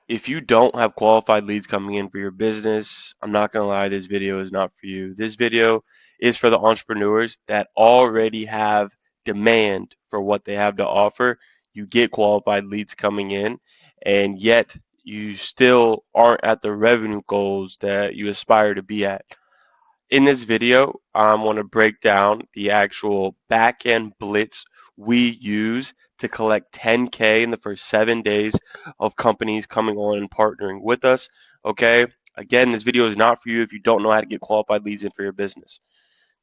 If you don't have qualified leads coming in for your business, I'm not gonna lie, this video is not for you. This video is for the entrepreneurs that already have demand for what they have to offer. You get qualified leads coming in, and yet you still aren't at the revenue goals that you aspire to be at. In this video, I'm going to break down the actual back-end blitz we use to collect 10K in the first 7 days of companies coming on and partnering with us. Okay. Again, this video is not for you if you don't know how to get qualified leads in for your business.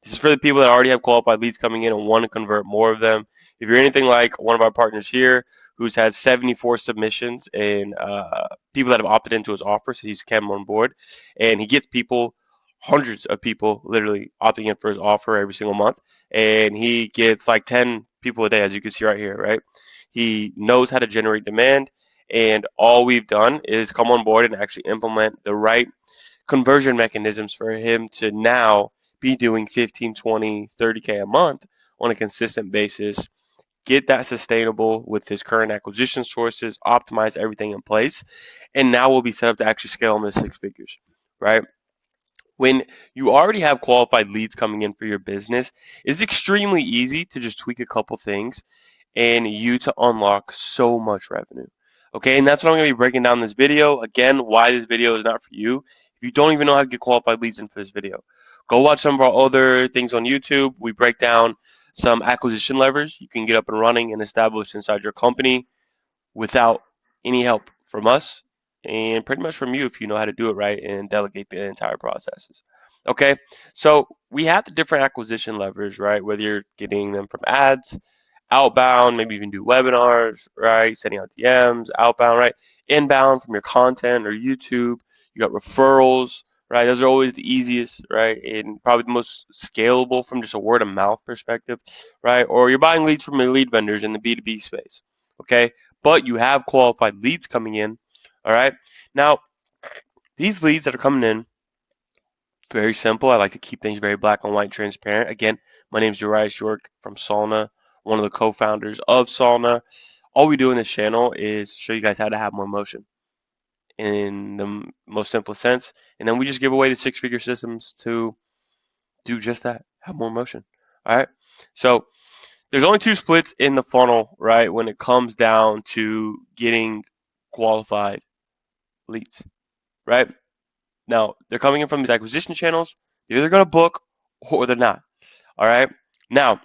This is for the people that already have qualified leads coming in and want to convert more of them. If you're anything like one of our partners here, who's had 74 submissions and people that have opted into his offer, so he's come on board, and he gets people, hundreds of people, literally opting in for his offer every single month, and he gets like 10 people a day, as you can see right here, right? He knows how to generate demand, and all we've done is come on board and actually implement the right conversion mechanisms for him to now be doing 15, 20, 30K a month on a consistent basis, get that sustainable with his current acquisition sources, optimize everything in place, and now we'll be set up to actually scale into six figures, right? When you already have qualified leads coming in for your business, it's extremely easy to just tweak a couple things and you to unlock so much revenue. Okay, and that's what I'm going to be breaking down in this video. Again, why this video is not for you. If you don't even know how to get qualified leads in for this video, go watch some of our other things on YouTube. We break down some acquisition levers you can get up and running and establish inside your company without any help from us and pretty much from you if you know how to do it right and delegate the entire processes. Okay, so we have the different acquisition levers, right? Whether you're getting them from ads, outbound, maybe even do webinars, right? Sending out DMs, outbound, right? Inbound from your content or YouTube. You got referrals, right? Those are always the easiest, right? And probably the most scalable from just a word of mouth perspective, right? Or you're buying leads from your lead vendors in the B2B space, okay? But you have qualified leads coming in, all right? Now, these leads that are coming in, very simple. I like to keep things very black and white, transparent. Again, my name is Urias York from Saulna, one of the co-founders of Saulna. All we do in this channel is show you guys how to have more motion in the most simple sense, and then we just give away the six-figure systems to do just that, have more motion. All right. So there's only two splits in the funnel, right? When it comes down to getting qualified leads, right? Now they're coming in from these acquisition channels. They're either going to book or they're not. All right. Now,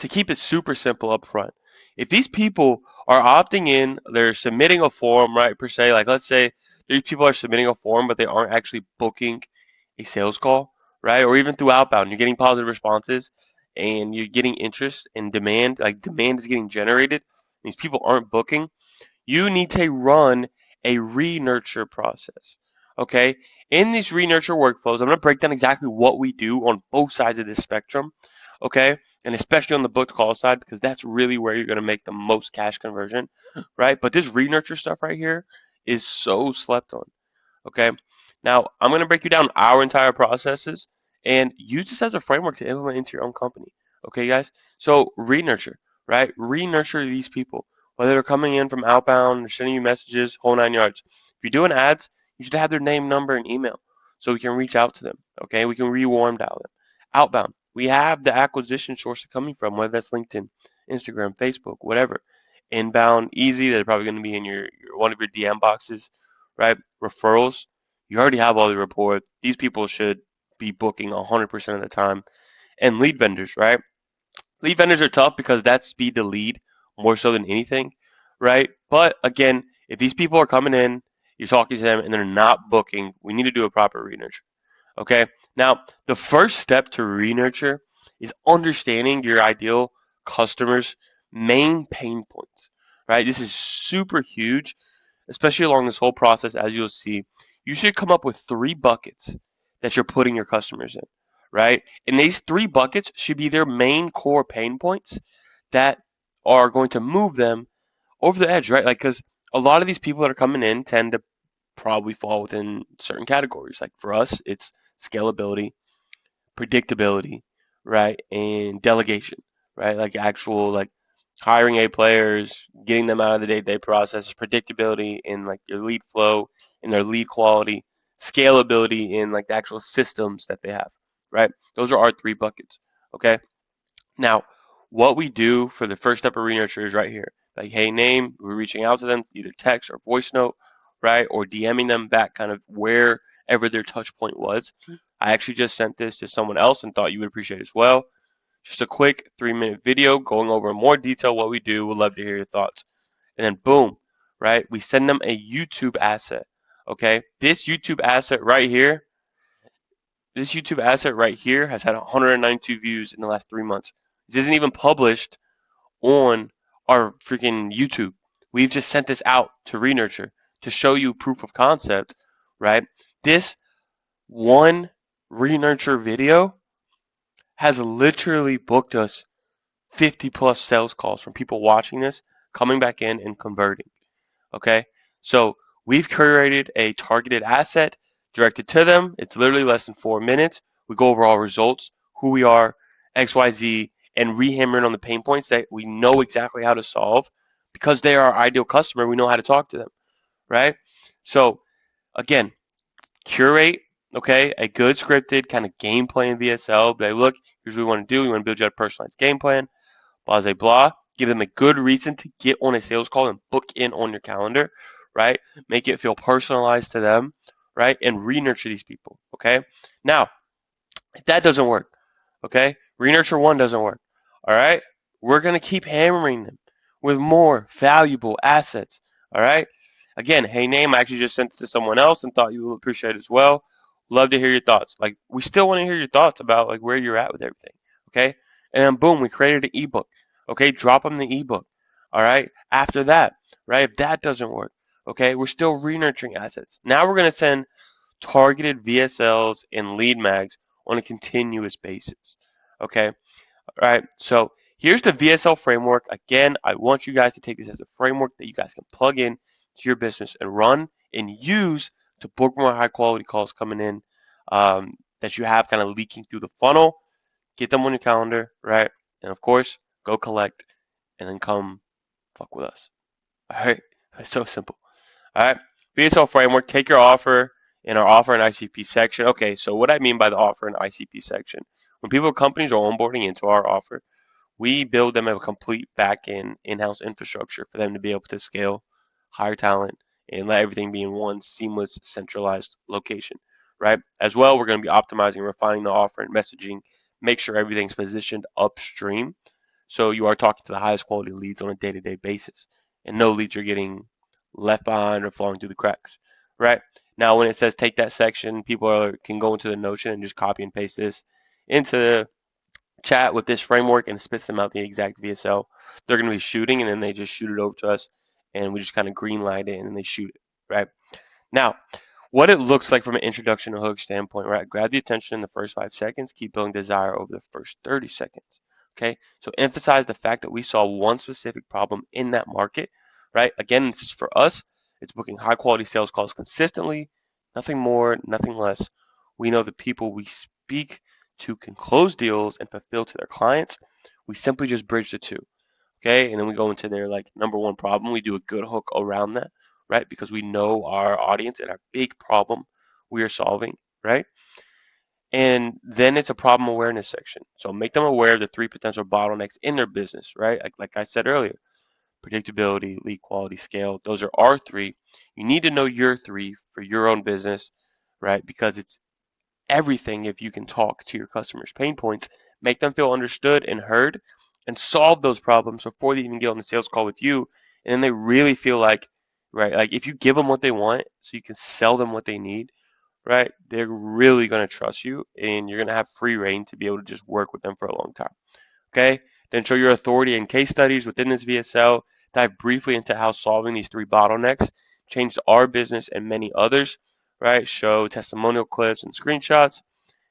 to keep it super simple up front, if these people are opting in, they're submitting a form, right, per se, like let's say these people are submitting a form, but they aren't actually booking a sales call, right, or even through outbound, you're getting positive responses and you're getting interest and demand, like demand is getting generated, these people aren't booking, you need to run a re-nurture process. Okay. In these re-nurture workflows, I'm going to break down exactly what we do on both sides of this spectrum. Okay. And especially on the booked call side, because that's really where you're going to make the most cash conversion. Right. But this re-nurture stuff right here is so slept on. Okay. Now, I'm going to break you down our entire processes and use this as a framework to implement into your own company. Okay, guys? So, re-nurture, right? Re-nurture these people, whether they're coming in from outbound or sending you messages, whole nine yards. If you're doing ads, you should have their name, number, and email so we can reach out to them. Okay, we can re-warm dial them. Outbound, we have the acquisition source they're coming from, whether that's LinkedIn, Instagram, Facebook, whatever. Inbound, easy. They're probably going to be in your one of your DM boxes, right? Referrals, you already have all the rapport. These people should be booking 100% of the time. And lead vendors, right? Lead vendors are tough because that's speed to lead more so than anything, right? But again, if these people are coming in, you're talking to them and they're not booking, we need to do a proper re-nurture. Okay. Now, the first step to re-nurture is understanding your ideal customer's main pain points, right? This is super huge, especially along this whole process. As you'll see, you should come up with three buckets that you're putting your customers in, right? And these three buckets should be their main core pain points that are going to move them over the edge, right? Like, because a lot of these people that are coming in tend to probably fall within certain categories. Like for us, it's scalability, predictability, right? And delegation, right? Like actual like hiring A players, getting them out of the day-to-day processes, predictability in like your lead flow, in their lead quality, scalability in like the actual systems that they have, right? Those are our three buckets. Okay. Now, what we do for the first step of re-nurture is right here. Like, hey, name, we're reaching out to them, either text or voice note, right? Or DMing them back kind of wherever their touch point was. I actually just sent this to someone else and thought you would appreciate it as well. Just a quick 3-minute video going over in more detail what we do. We'd love to hear your thoughts. And then boom, right? We send them a YouTube asset. Okay. This YouTube asset right here has had 192 views in the last 3 months. This isn't even published on our freaking YouTube. We've just sent this out to Renurture to show you proof of concept, right? This one Renurture video has literally booked us 50 plus sales calls from people watching this, coming back in and converting. Okay. So we've curated a targeted asset directed to them. It's literally less than 4 minutes. We go over all results, who we are, XYZ, and rehammer it on the pain points that we know exactly how to solve because they are our ideal customer. We know how to talk to them, right? So again, curate, okay, a good scripted kind of game plan VSL. But look, here's what we want to do. We want to build you a personalized game plan, blah, blah, blah. Give them a good reason to get on a sales call and book in on your calendar, right? Make it feel personalized to them, right? And re-nurture these people, okay? Now, if that doesn't work, okay, re-nurture one doesn't work, all right? We're going to keep hammering them with more valuable assets, all right? Again, hey, name, I actually just sent it to someone else and thought you will appreciate it as well. Love to hear your thoughts. Like, we still want to hear your thoughts about like where you're at with everything, okay? And then boom, we created an ebook, okay? Drop them the ebook, all right? After that, right? If that doesn't work, okay, we're still re-nurturing assets. Now we're going to send targeted VSLs and lead mags on a continuous basis. Okay. All right. So here's the VSL framework. Again, I want you guys to take this as a framework that you guys can plug in to your business and run and use to book more high quality calls coming in that you have kind of leaking through the funnel. Get them on your calendar, right? And of course, go collect and then come fuck with us. All right. It's so simple. All right. VSL framework, take your offer in our offer and ICP section. Okay, so what I mean by the offer and ICP section, when people, companies are onboarding into our offer, we build them a complete back-end in-house infrastructure for them to be able to scale, hire talent, and let everything be in one seamless, centralized location, right? As well, we're going to be optimizing, refining the offer and messaging, make sure everything's positioned upstream so you are talking to the highest quality leads on a day-to-day basis, and no leads are getting left behind or falling through the cracks, right? Now, when it says take that section, can go into the Notion and just copy and paste this into the chat with this framework and spits them out the exact VSL they're going to be shooting, and then they just shoot it over to us, and we just kind of green light it, and then they shoot it, right? Now, what it looks like from an introduction to hook standpoint, right? Grab the attention in the first 5 seconds, keep building desire over the first 30 seconds. Okay, so emphasize the fact that we saw one specific problem in that market, right? Again, this is for us, it's booking high quality sales calls consistently, nothing more, nothing less. We know the people we speak to can close deals and fulfill to their clients. We simply just bridge the two. Okay, and then we go into their like number one problem. We do a good hook around that, right? Because we know our audience and our big problem we are solving, right? And then it's a problem awareness section. So make them aware of the three potential bottlenecks in their business, right? Like I said earlier, predictability, lead quality, scale. Those are our three. You need to know your three for your own business, right? Because it's everything if you can talk to your customers' pain points, make them feel understood and heard, and solve those problems before they even get on the sales call with you. And then they really feel like, right, like if you give them what they want so you can sell them what they need, right, they're really going to trust you and you're going to have free reign to be able to just work with them for a long time. Okay? Then show your authority in case studies within this VSL. Dive briefly into how solving these three bottlenecks changed our business and many others, right? Show testimonial clips and screenshots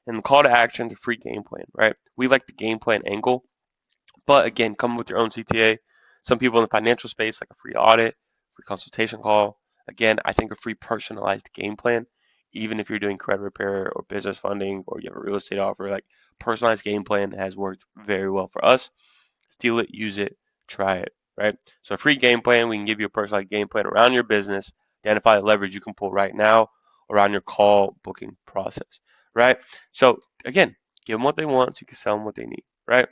and the call to action to free game plan, right? We like the game plan angle, but again, come with your own CTA. Some people in the financial space like a free audit, free consultation call. Again, I think a free personalized game plan, even if you're doing credit repair or business funding or you have a real estate offer, like personalized game plan has worked very well for us. Steal it, use it, try it, right? So a free game plan, we can give you a personalized game plan around your business, identify the leverage you can pull right now around your call booking process, right? So again, give them what they want so you can sell them what they need, right?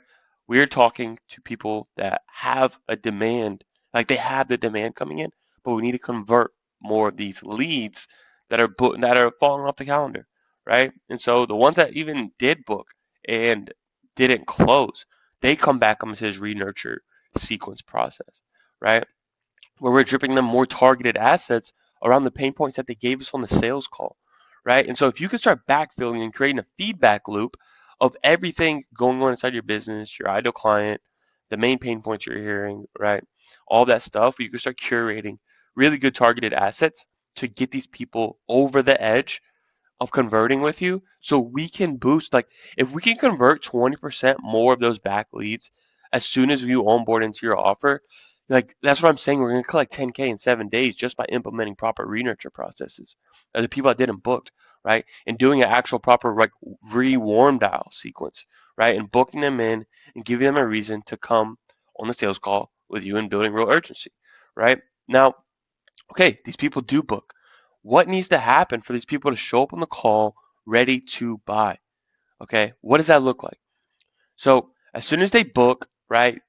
We're talking to people that have a demand, like they have the demand coming in, but we need to convert more of these leads that are falling off the calendar, right? And so the ones that even did book and didn't close, they come back on this re-nurture sequence process, right? Where we're dripping them more targeted assets around the pain points that they gave us on the sales call, right? And so if you can start backfilling and creating a feedback loop of everything going on inside your business, your ideal client, the main pain points you're hearing, right? All that stuff, you can start curating really good targeted assets to get these people over the edge of converting with you so we can boost, like if we can convert 20% more of those back leads as soon as you onboard into your offer, like that's what I'm saying, we're going to collect 10K in 7 days just by implementing proper re-nurture processes. The people that didn't booked, right? And doing an actual proper like re-warm dial sequence, right? And booking them in and giving them a reason to come on the sales call with you and building real urgency, right? Now, okay, these people do book. What needs to happen for these people to show up on the call ready to buy? Okay, what does that look like? So as soon as they book, right,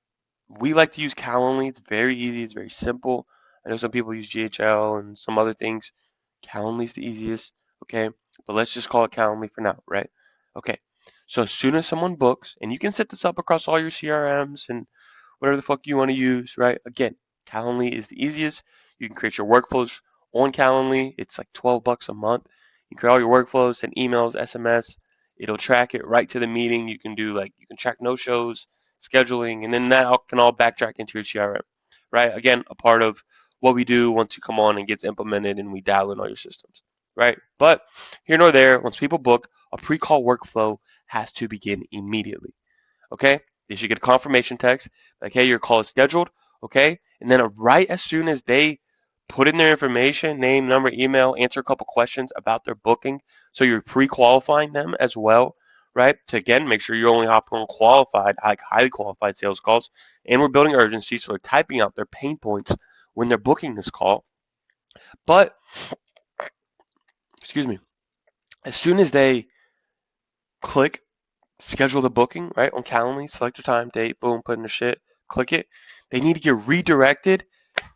we like to use Calendly. It's very easy. It's very simple. I know some people use GHL and some other things. Calendly's the easiest. Okay, but let's just call it Calendly for now, right? Okay. So as soon as someone books, and you can set this up across all your CRMs and whatever the fuck you want to use, right? Again, Calendly is the easiest. You can create your workflows on Calendly. It's like $12 a month. You can create all your workflows, send emails, SMS. It'll track it right to the meeting. You can track no shows, scheduling, and then can all backtrack into your CRM, right? Again, a part of what we do once you come on and gets implemented and we dial in all your systems, right? But here nor there, once people book, a pre-call workflow has to begin immediately. Okay? They should get a confirmation text like, hey, your call is scheduled. Okay? And then right as soon as they put in their information, name, number, email, answer a couple questions about their booking. So you're pre-qualifying them as well, right? To again make sure you're only hopping on qualified, like highly qualified sales calls. And we're building urgency, so they're typing out their pain points when they're booking this call. But excuse me, as soon as they click schedule the booking, right, on Calendly, select your time, date, boom, put in the shit, click it. They need to get redirected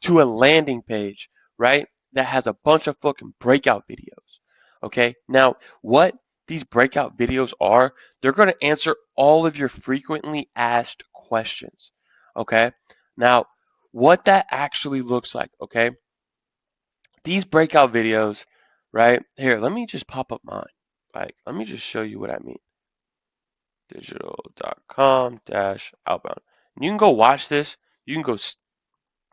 to a landing page, right, that has a bunch of fucking breakout videos. Okay, now what these breakout videos are, they're going to answer all of your frequently asked questions. Okay, now what that actually looks like, okay, these breakout videos, right, here, let me just pop up mine. Like, let me just show you what I mean. Digital.com-outbound. And you can go watch this. You can go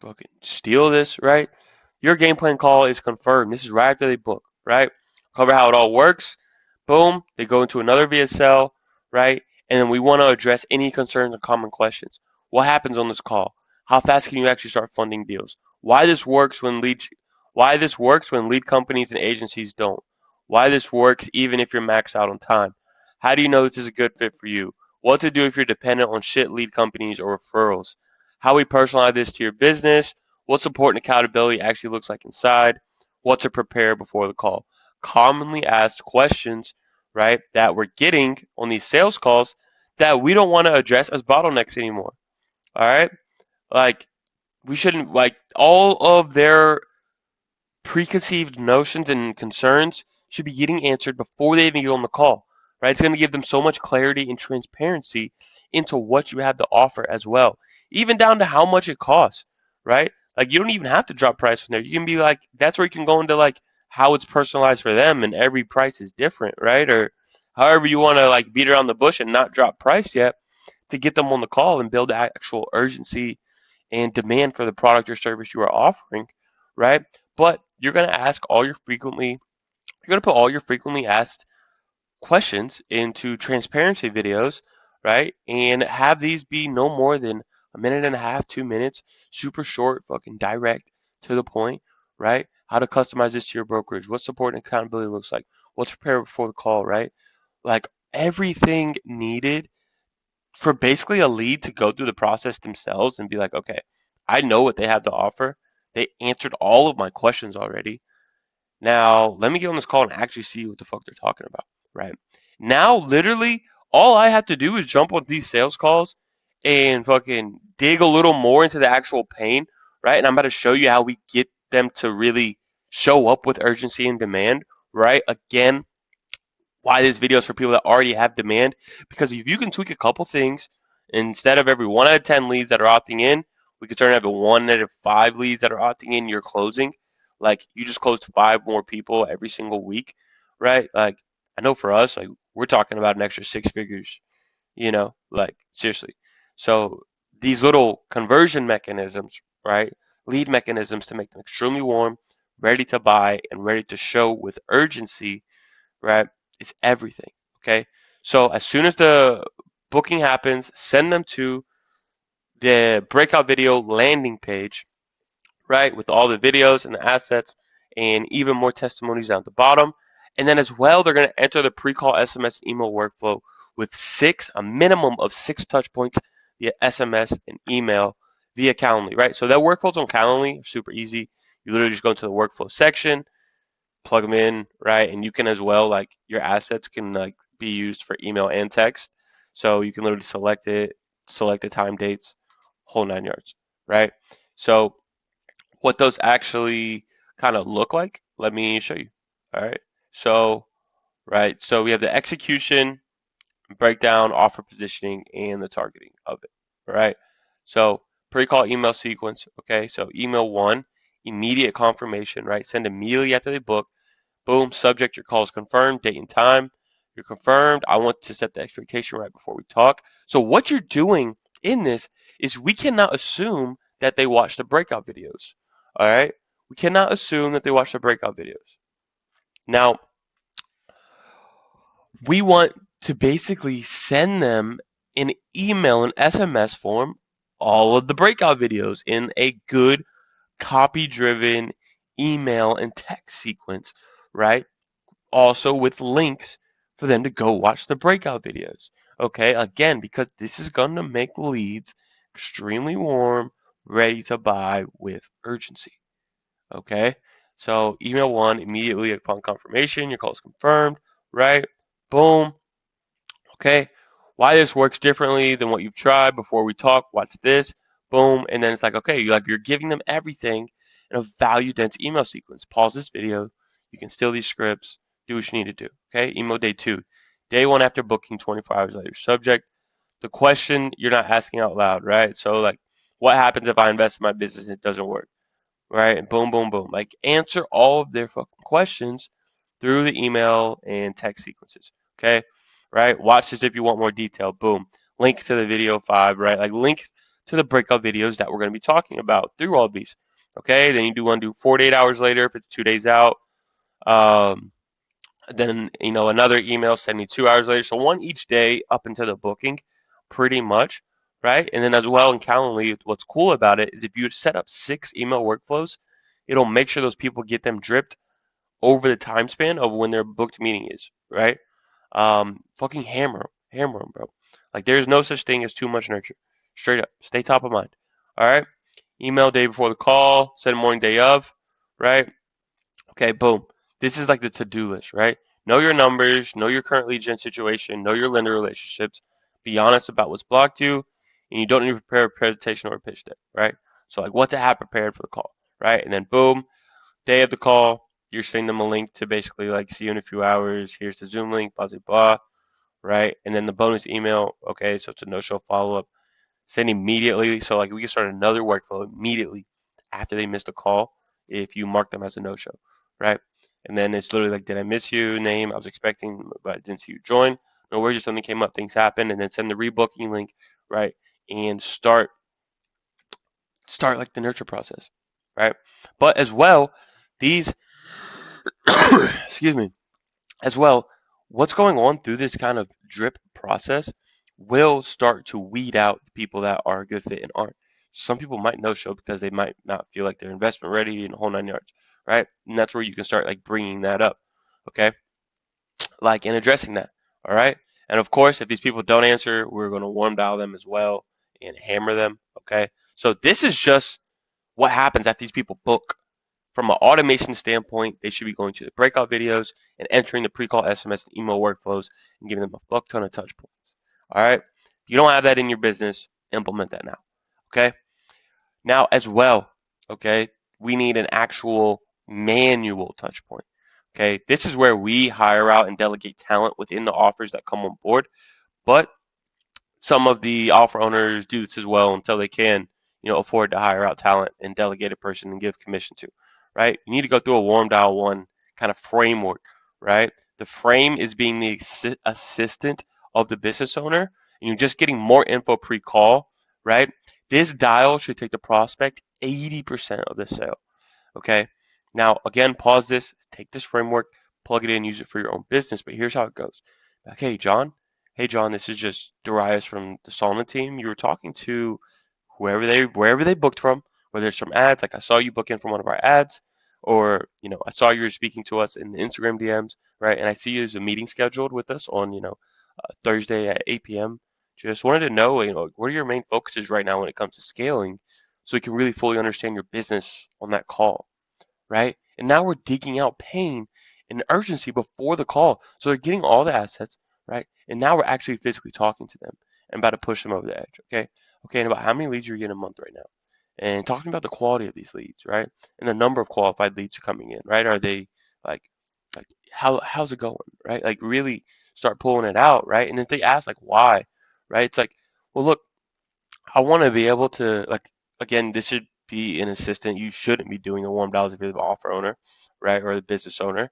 fucking steal this, right? Your game plan call is confirmed. This is right after they book, right? Cover how it all works. Boom. They go into another VSL, right? And then we want to address any concerns and common questions. What happens on this call? How fast can you actually start funding deals? Why this works when lead companies and agencies don't? Why this works even if you're maxed out on time? How do you know this is a good fit for you? What to do if you're dependent on shit lead companies or referrals? How we personalize this to your business? What support and accountability actually looks like inside? What to prepare before the call? Commonly asked questions, right, that we're getting on these sales calls that we don't want to address as bottlenecks anymore. All right? Like, we shouldn't, like, all of their preconceived notions and concerns should be getting answered before they even get on the call, right? It's going to give them so much clarity and transparency into what you have to offer as well, even down to how much it costs, right? Like you don't even have to drop price from there. You can be like, that's where you can go into like how it's personalized for them, and every price is different, right? Or however you want to like beat around the bush and not drop price yet to get them on the call and build actual urgency and demand for the product or service you are offering, right? But you're going to put all your frequently asked questions into transparency videos, right? And have these be no more than a minute and a half, 2 minutes, super short, fucking direct to the point, right? How to customize this to your brokerage, what support and accountability looks like, what to prepare before the call, right? Like everything needed for basically a lead to go through the process themselves and be like, okay, I know what they have to offer. They answered all of my questions already. Now, let me get on this call and actually see what the fuck they're talking about, right? Now, literally, all I have to do is jump on these sales calls and fucking dig a little more into the actual pain, right? And I'm about to show you how we get them to really show up with urgency and demand, right? Again, why this video is for people that already have demand, because if you can tweak a couple things, instead of every 1 out of 10 leads that are opting in, we could turn it into 1 out of 5 leads that are opting in, you're closing. Like, you just closed 5 more people every single week, right? Like, I know for us, like, we're talking about an extra 6 figures, like, seriously. So these little conversion mechanisms, right? Lead mechanisms to make them extremely warm, ready to buy, and ready to show with urgency, right? It's everything. Okay. So as soon as the booking happens, send them to the breakout video landing page, right? With all the videos and the assets and even more testimonies down at the bottom. And then as well, they're going to enter the pre-call SMS email workflow with a minimum of 6 touch points via SMS and email via Calendly, right? So that workflows on Calendly are super easy. You literally just go into the workflow section, plug them in, right? And you can as well, like, your assets can like be used for email and text. So you can literally select it, select the time, dates, whole 9 yards, right? So what those actually kind of look like, let me show you. All right. So, right. So we have the execution, breakdown, offer positioning, and the targeting of it. All right. So pre-call email sequence. Okay. So email one, immediate confirmation, right? Send immediately after they book. Boom, subject, your call is confirmed, date and time. You're confirmed. I want to set the expectation right before we talk. So what you're doing in this is we cannot assume that they watch the breakout videos. All right? We cannot assume that they watch the breakout videos. Now, we want to basically send them an email and SMS form all of the breakout videos in a good copy driven email and text sequence, right? Also with links for them to go watch the breakout videos. Okay, again, because this is going to make leads extremely warm, ready to buy with urgency. Okay, so email one immediately upon confirmation, your call is confirmed, right? Boom. Okay, why this works differently than what you've tried before we talk, watch this, boom, and then it's like, okay, you're giving them everything in a value dense email sequence. Pause this video, you can steal these scripts, do what you need to do. Okay, email day two, day one after booking, 24 hours later. Subject, the question you're not asking out loud, right? So, like, what happens if I invest in my business and it doesn't work? Right? And boom, boom, boom. Like, answer all of their fucking questions through the email and text sequences. Okay? Right? Watch this if you want more detail. Boom. Link to the video 5, right? Like, link to the breakout videos that we're going to be talking about through all of these. Okay? Then you do want to do 48 hours later if it's 2 days out. Um, then, another email sending 2 hours later. So one each day up into the booking, pretty much, right? And then as well in Calendly, what's cool about it is if you set up 6 email workflows, it'll make sure those people get them dripped over the time span of when their booked meeting is, right? Fucking hammer 'em, bro. Like, there's no such thing as too much nurture. Straight up, stay top of mind. All right. Email day before the call, send morning day of, right? Okay, boom. This is like the to-do list, right? Know your numbers, know your current lead gen situation, know your lender relationships, be honest about what's blocked you, and you don't need to prepare a presentation or a pitch deck, right? So, like, what to have prepared for the call, right? And then boom, day of the call, you're sending them a link to basically like see you in a few hours. Here's the Zoom link, blah blah blah, right? And then the bonus email, okay, so it's a no-show follow-up. Send immediately. So, like, we can start another workflow immediately after they missed a call if you mark them as a no-show, right? And then it's literally like, did I miss you? Name, I was expecting, but I didn't see you join. No worries if something came up, things happen. And then send the rebooking link, right? And start like the nurture process, right? But as well, these, excuse me, as well, what's going on through this kind of drip process will start to weed out the people that are a good fit and aren't. Some people might no show because they might not feel like they're investment ready in the whole 9 yards, right? And that's where you can start like bringing that up, okay? Like, and addressing that, all right? And of course, if these people don't answer, we're going to warm dial them as well and hammer them. Okay. So this is just what happens after these people book. From an automation standpoint, they should be going to the breakout videos and entering the pre-call SMS and email workflows and giving them a fuck ton of touch points. All right. If you don't have that in your business, implement that now. Okay. Now, as well, okay, we need an actual manual touch point. Okay. This is where we hire out and delegate talent within the offers that come on board. But some of the offer owners do this as well until they can, afford to hire out talent and delegate a person and give commission to, right? You need to go through a warm dial one kind of framework, right? The frame is being the assistant of the business owner, and you're just getting more info pre-call, right? This dial should take the prospect 80% of the sale. Okay. Now, again, pause this, take this framework, plug it in, use it for your own business. But here's how it goes. Like, hey, John. Hey, John, this is just Darius from the Saulna team. You were talking to wherever they booked from, whether it's from ads, like I saw you book in from one of our ads, or, I saw you were speaking to us in the Instagram DMs, right? And I see there's a meeting scheduled with us on, Thursday at 8 p.m. Just wanted to know, what are your main focuses right now when it comes to scaling so we can really fully understand your business on that call, right? And now we're digging out pain and urgency before the call. So they're getting all the assets, right? And now we're actually physically talking to them and about to push them over the edge, okay? Okay, and about how many leads you're getting a month right now. And talking about the quality of these leads, right? And the number of qualified leads coming in, right? Are they like how's it going, right? Like really start pulling it out, right? And then they ask like why, right? It's like, well, look, I want to be able to like again, this should be an assistant. You shouldn't be doing the warm dials if you're the offer owner, right, or the business owner.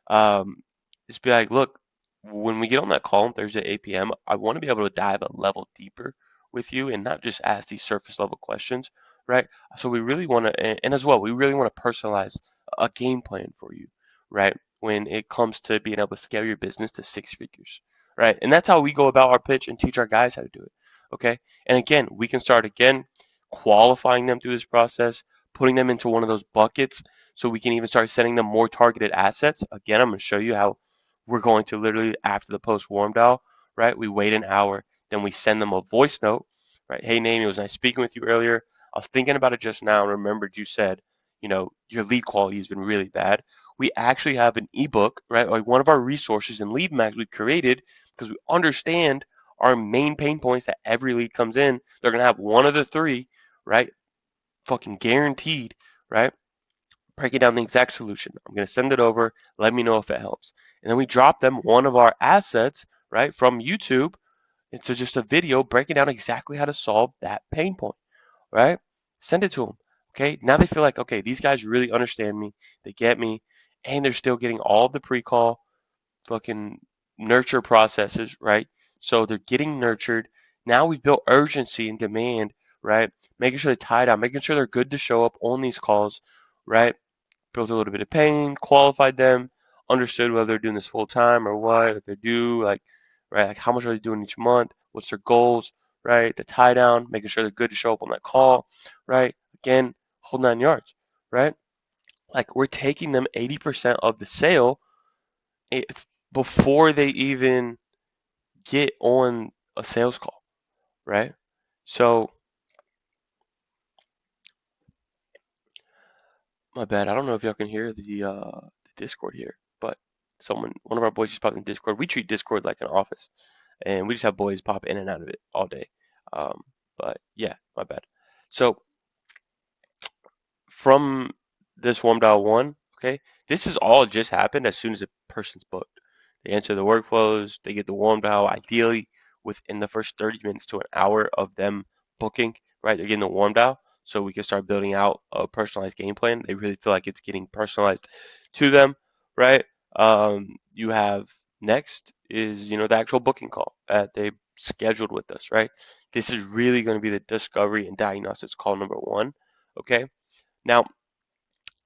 Um, just be like, look, when we get on that call on Thursday at 8 p.m., I want to be able to dive a level deeper with you and not just ask these surface level questions, right? So we really want to, and as well, we really want to personalize a game plan for you, right? When it comes to being able to scale your business to six figures, right? And that's how we go about our pitch and teach our guys how to do it, okay? And again, we can start again qualifying them through this process, putting them into one of those buckets so we can even start sending them more targeted assets. Again, I'm going to show you how we're going to literally after the post warm dial, right? We wait an hour, then we send them a voice note, right? Hey, Name, it was nice speaking with you earlier. I was thinking about it just now and remembered you said, your lead quality has been really bad. We actually have an ebook, right? Like one of our resources in Lead Mags we created because we understand our main pain points that every lead comes in. They're going to have one of the three, right? Fucking guaranteed, right? Breaking down the exact solution. I'm going to send it over. Let me know if it helps. And then we drop them one of our assets, right, from YouTube. It's just a video breaking down exactly how to solve that pain point, right? Send it to them. Okay. Now they feel like, okay, these guys really understand me. They get me. And they're still getting all of the pre call fucking nurture processes, right? So they're getting nurtured. Now we've built urgency and demand, right? Making sure they tie down, making sure they're good to show up on these calls, right? Built a little bit of pain, qualified them, understood whether they're doing this full time or what, if they do, like, right, like how much are they doing each month, what's their goals, right? The tie down, making sure they're good to show up on that call, right? Again, hold 9 yards, right? Like we're taking them 80% of the sale before they even get on a sales call, right? So, my bad. I don't know if y'all can hear the Discord here, but one of our boys just popped in Discord. We treat Discord like an office, and we just have boys pop in and out of it all day. Um, but yeah, my bad. So from this warm dial one, okay, this is all just happened as soon as a person's booked. They enter the workflows, they get the warm dial, ideally within the first 30 minutes to an hour of them booking, right? They're getting the warm dial, so we can start building out a personalized game plan. They really feel like it's getting personalized to them, right? You have next is, the actual booking call that they scheduled with us, right? This is really going to be the discovery and diagnostics call number one, okay? Now,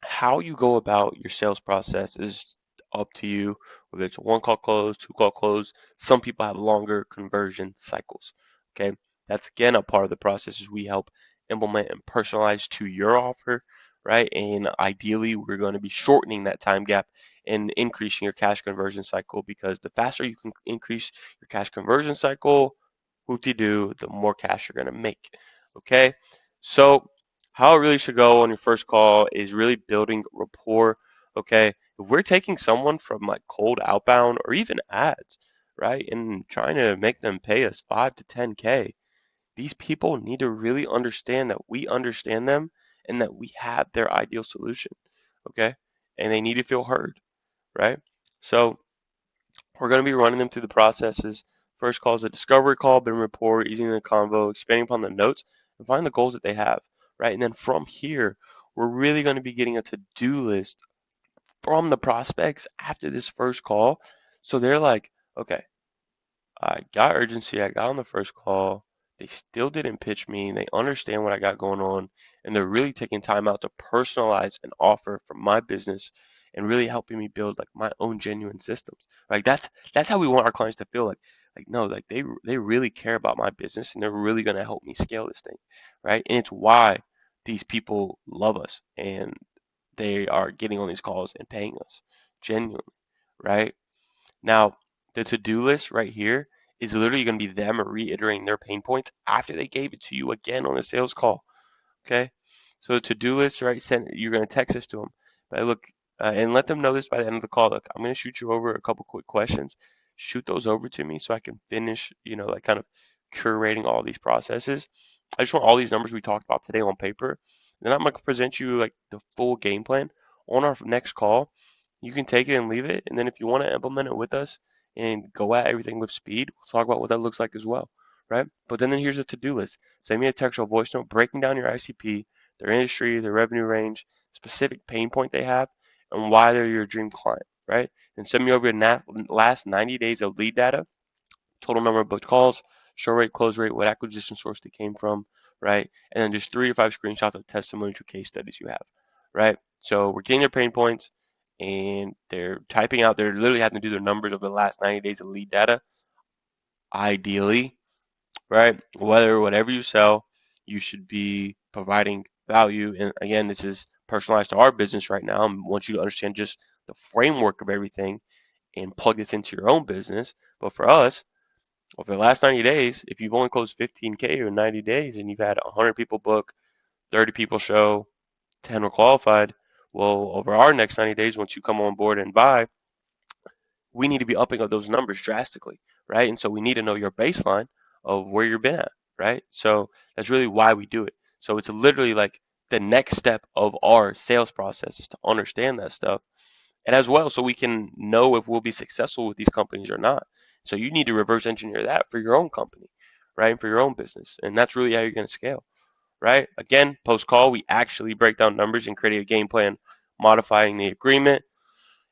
how you go about your sales process is up to you, whether it's a one call close, two call close. Some people have longer conversion cycles. Okay. That's again a part of the process is we help implement and personalize to your offer, right? And ideally, we're going to be shortening that time gap and increasing your cash conversion cycle, because the faster you can increase your cash conversion cycle, whoop-de-doo, the more cash you're going to make. Okay, so how it really should go on your first call is really building rapport. Okay, if we're taking someone from like cold outbound or even ads, right, and trying to make them pay us 5 to 10K, these people need to really understand that we understand them and that we have their ideal solution. Okay, and they need to feel heard, right? So we're going to be running them through the processes. First call is a discovery call, building rapport, easing the convo, expanding upon the notes, and find the goals that they have, right? And then from here, we're really going to be getting a to-do list from the prospects after this first call. So they're like, okay, I got urgency. I got on the first call. They still didn't pitch me. They understand what I got going on, and they're really taking time out to personalize an offer for my business and really helping me build like my own genuine systems. Like that's how we want our clients to feel like no, like they really care about my business and they're really going to help me scale this thing, right? And it's why these people love us and they are getting on these calls and paying us genuinely, right? Now, the to-do list right here is literally going to be them reiterating their pain points after they gave it to you again on a sales call. Okay, so the to-do list, right? You're going to text this to them, but look, and let them know this by the end of the call. Look, I'm going to shoot you over a couple quick questions. Shoot those over to me so I can finish, like kind of curating all these processes. I just want all these numbers we talked about today on paper. Then I'm going to present you like the full game plan on our next call. You can take it and leave it, and then if you want to implement it with us and go at everything with speed, we'll talk about what that looks like as well, right? But then here's a to-do list. Send me a text or voice note breaking down your ICP, their industry, their revenue range, specific pain point they have, and why they're your dream client, right? And send me over your last 90 days of lead data, total number of booked calls, show rate, close rate, what acquisition source they came from, right? And then just 3 to 5 screenshots of testimonial case studies you have, right? So we're getting their pain points and they're typing out, they're literally having to do their numbers over the last 90 days of lead data, ideally, right? Whatever you sell, you should be providing value. And again, this is personalized to our business right now. I want you to understand just the framework of everything and plug this into your own business. But for us, over the last 90 days, if you've only closed 15K in 90 days and you've had 100 people book, 30 people show, 10 were qualified, well, over our next 90 days, once you come on board and buy, we need to be upping up those numbers drastically, right? And so we need to know your baseline of where you've been at, right? So that's really why we do it. So it's literally like the next step of our sales process is to understand that stuff. And as well, so we can know if we'll be successful with these companies or not. So you need to reverse engineer that for your own company, right? And for your own business. And that's really how you're going to scale, right? Again, post call, we actually break down numbers and create a game plan, modifying the agreement,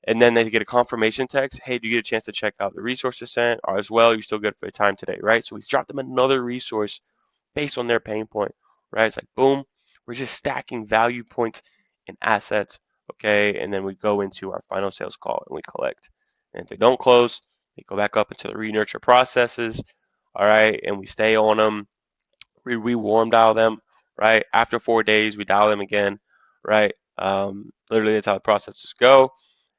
and then they get a confirmation text. Hey, do you get a chance to check out the resources sent? Or as well, you're still good for the time today, right? So we drop them another resource based on their pain point, right? It's like boom, we're just stacking value points and assets, okay? And then we go into our final sales call and we collect. And if they don't close, they go back up into the re-nurture processes, all right? And we stay on them. We warm dial them, right? After 4 days, we dial them again, right? Literally, that's how the processes go.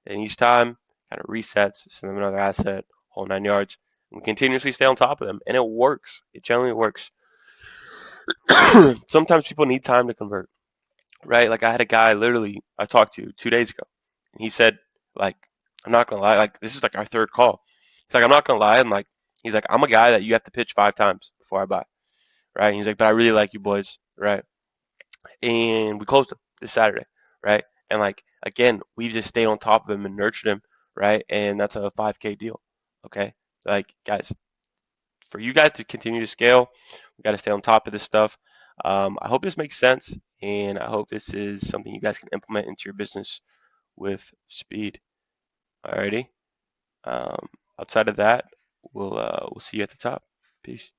And each time, kind of resets, send them another asset, whole 9 yards. And we continuously stay on top of them, and it works. It generally works. Sometimes people need time to convert, right? Like I had a guy literally I talked to 2 days ago, and he said, like, I'm not gonna lie, like this is like our third call. He's like, I'm not gonna lie, he's like, I'm a guy that you have to pitch 5 times before I buy, right? And he's like, but I really like you boys, right? And we closed him this Saturday, right? And like again, we just stayed on top of him and nurtured him, right? And that's a 5K deal, okay? Like guys, for you guys to continue to scale, we got to stay on top of this stuff. I hope this makes sense, and I hope this is something you guys can implement into your business with speed. Alrighty. Um, Outside of that, we'll see you at the top. Peace.